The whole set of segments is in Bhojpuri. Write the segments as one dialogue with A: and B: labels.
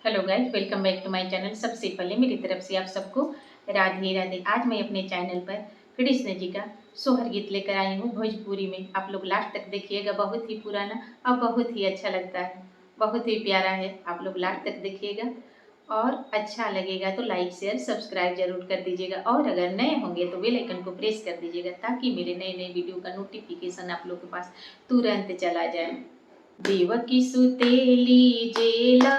A: Hello guys, welcome back to my channel. सबसे पहले मेरी तरफ से आप सबको राधे राधे। आज मैं अपने चैनल पर कृष्ण जी का सोहर गीत लेकर आई हूँ भोजपुरी में। आप लोग लास्ट तक देखिएगा, बहुत ही पुराना और बहुत ही अच्छा लगता है, बहुत ही प्यारा है। आप लोग लास्ट तक देखिएगा और अच्छा लगेगा तो लाइक शेयर सब्सक्राइब जरूर कर दीजिएगा। और अगर नए होंगे तो बेल आइकन को प्रेस कर दीजिएगा ताकि मेरे नए नए वीडियो का नोटिफिकेशन आप लोग के पास तुरंत चला जाए। देवकी सुतेली जेला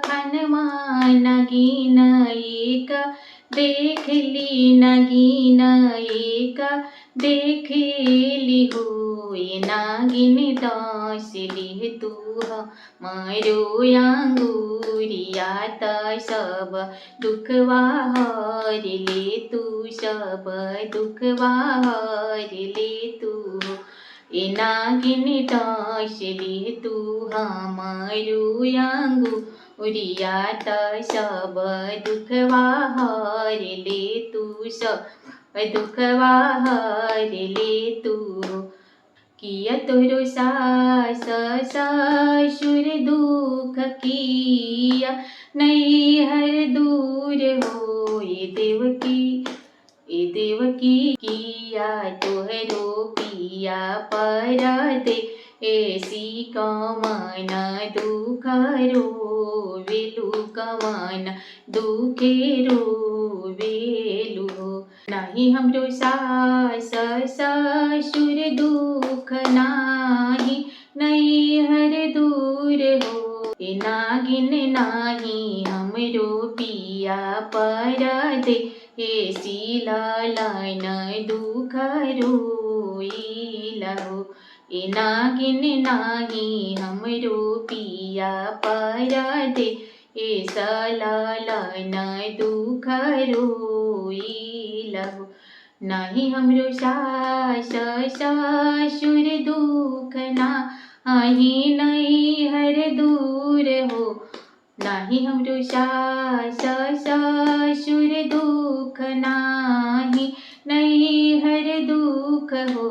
A: खनमा नगीन एक देखली नगीन एक देखली होए नागिन डांसली तू मारो अंगूरिया त सब दुखवा हर ले तू सब दुखवा हर ले तू ए नागिन डांसली तू हमारू अंगूरिया त सब दुखवा हर ले तू सब दुखवा हर ले तू। किया तोरो सास ससुर दुख किया नहीं हर दूर हो ए देवकी किया तोहरो पिया पर दे ऐसी कमन दुख रोवेलु कमन दुखे रोवेलु। नहीं हमरो सास ससुर दुख नाही नहीं हर दूर हो ए नागिन नाही हमरो पिया पर दे ऐसी लालन दुख रोइलहो ए नागिन नाही हमरो पिया पर दे ऐसा लालन दुख रोइलहो। नाही हमरो सास ससुर दुख नाही नहीं हर दूर हो नाही हमरो सास ससुर दुख नाही नहीं हर दुख हो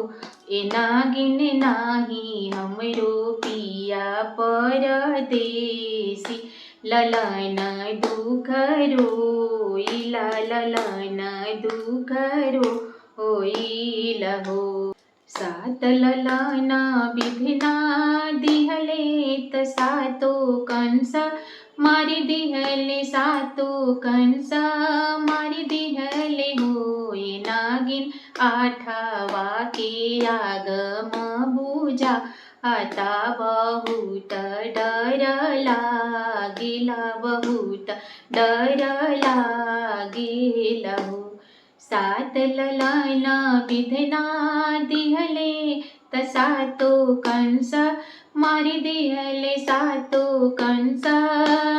A: ए नागिन नाही हमरो पिया परदेसी ललन दुख रोइला ललन दुख रोइलहो। सात ललना विधिना दिहले त सातो कंस मारी दिहले सातो कंस मारी दिहले होए नागिन आठवा के आगम बुझा आता बहुत डर लागिला बहुत डर लागिलहु। सात ललना विधना दिहले त सातो कंस मारी दिहले सातो कंस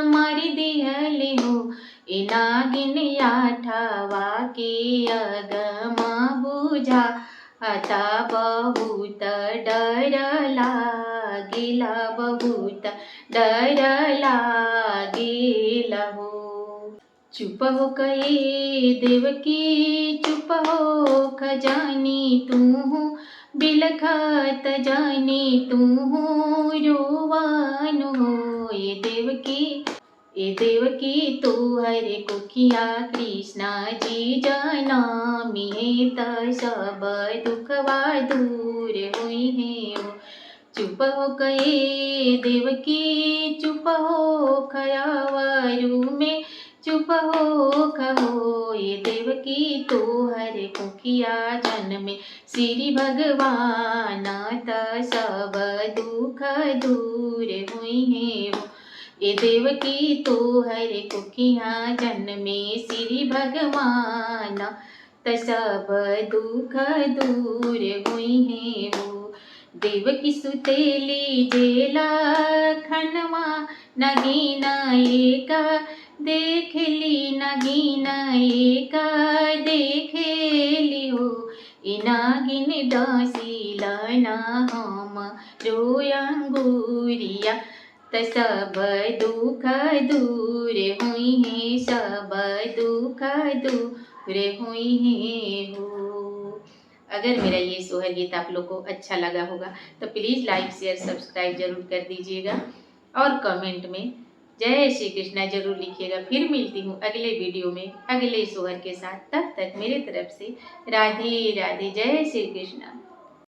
A: मारी दिहले हो ए नागिन आठवा के अगम बुझा आता बहुत डर लागिला बहुत डर लागिलहो। चुप हो कहे देवकी चुप हो खजानी तू बिलखत जानी तू रोवान हो ए देवकी तू हरे कुखिया कृष्णा जी जाना मिहे त सब दुखवा दूर हुई है। चुप हो कहे देवकी चुप हो खयावरू में चुप हो कहो ये देवकी तो हर कुखिया जन्मे श्री भगवान त सब दुख दूर हुई है। ये देवकी तो हर कुखिया जन्मे श्री भगवान त सब दुख दूर हुई है वो। देवकी सुतेली जेला खनवा नगीन एक देखली नगीन एक देखली हो ए नागिन डांसिलन हम रोयंगूरिया त सब दुख दूर हुई है सब दुख दूर हुई है हो। अगर मेरा ये सोहर गीत आप लोग को अच्छा लगा होगा तो प्लीज़ लाइक शेयर सब्सक्राइब जरूर कर दीजिएगा और कमेंट में जय श्री कृष्णा जरूर लिखिएगा। फिर मिलती हूँ अगले वीडियो में अगले सोहर के साथ। तब तक मेरी तरफ से राधे राधे, जय श्री कृष्णा।